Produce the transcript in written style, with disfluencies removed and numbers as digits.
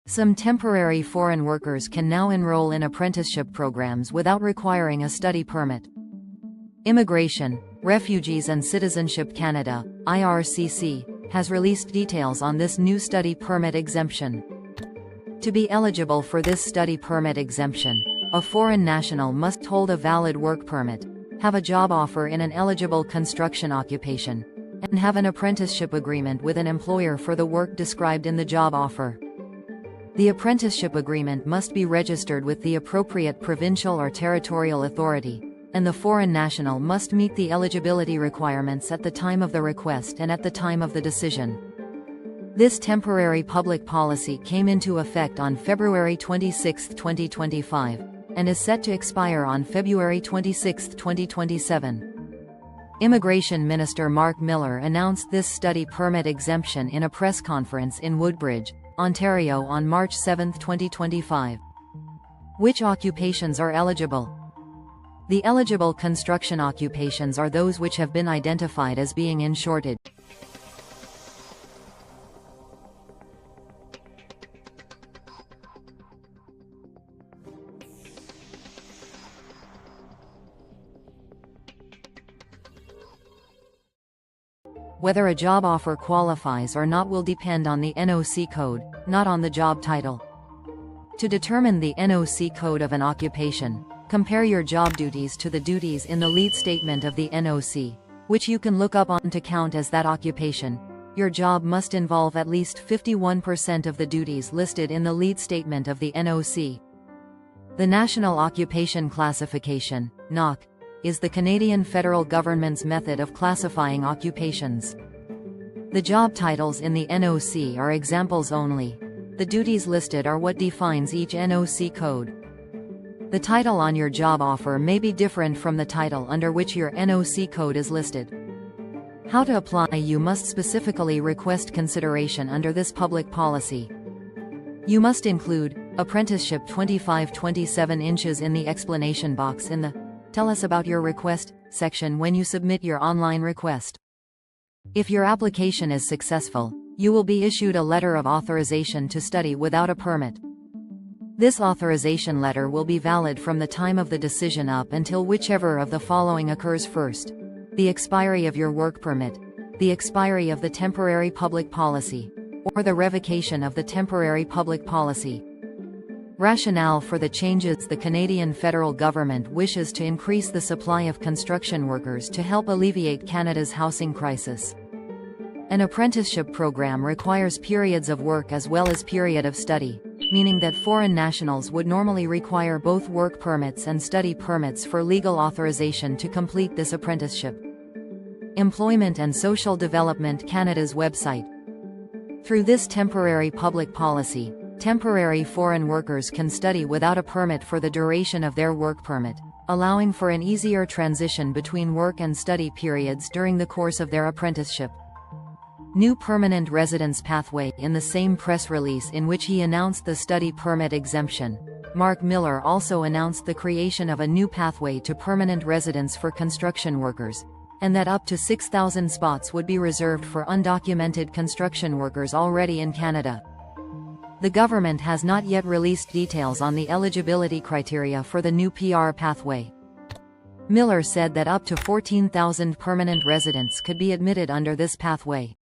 Some temporary foreign workers can now enroll in apprenticeship programs without requiring a study permit. Immigration, Refugees and Citizenship Canada, IRCC, has released details on this new study permit exemption. To be eligible for this study permit exemption, a foreign national must hold a valid work permit, have a job offer in an eligible construction occupation, and have an apprenticeship agreement with an employer for the work described in the job offer. The apprenticeship agreement must be registered with the appropriate provincial or territorial authority, and the foreign national must meet the eligibility requirements at the time of the request and at the time of the decision. This temporary public policy came into effect on February 26, 2025, and is set to expire on February 26, 2027. Immigration Minister Mark Miller announced this study permit exemption in a press conference in Woodbridge, Ontario on March 7, 2025. Which occupations are eligible? The eligible construction occupations are those which have been identified as being in shortage. Whether a job offer qualifies or not will depend on the NOC code, not on the job title. To determine the NOC code of an occupation, compare your job duties to the duties in the lead statement of the NOC, which you can look up on to count as that occupation. Your job must involve at least 51% of the duties listed in the lead statement of the NOC. The National Occupation Classification, NOC, is the Canadian federal government's method of classifying occupations. The job titles in the NOC are examples only. The duties listed are what defines each NOC code. The title on your job offer may be different from the title under which your NOC code is listed. How to apply? You must specifically request consideration under this public policy. You must include apprenticeship 25-27 inches in the explanation box in the "Tell us about your request" section when you submit your online request. If your application is successful, you will be issued a letter of authorization to study without a permit. This authorization letter will be valid from the time of the decision up until whichever of the following occurs first: the expiry of your work permit, the expiry of the temporary public policy, or the revocation of the temporary public policy. Rationale for the changes: the Canadian federal government wishes to increase the supply of construction workers to help alleviate Canada's housing crisis. An apprenticeship program requires periods of work as well as period of study, meaning that foreign nationals would normally require both work permits and study permits for legal authorization to complete this apprenticeship. Employment and Social Development Canada's website. Through this temporary public policy, temporary foreign workers can study without a permit for the duration of their work permit, allowing for an easier transition between work and study periods during the course of their apprenticeship. New permanent residence pathway. In the same press release in which he announced the study permit exemption, Mark Miller also announced the creation of a new pathway to permanent residence for construction workers, and that up to 6,000 spots would be reserved for undocumented construction workers already in Canada. The government has not yet released details on the eligibility criteria for the new PR pathway. Miller said that up to 14,000 permanent residents could be admitted under this pathway.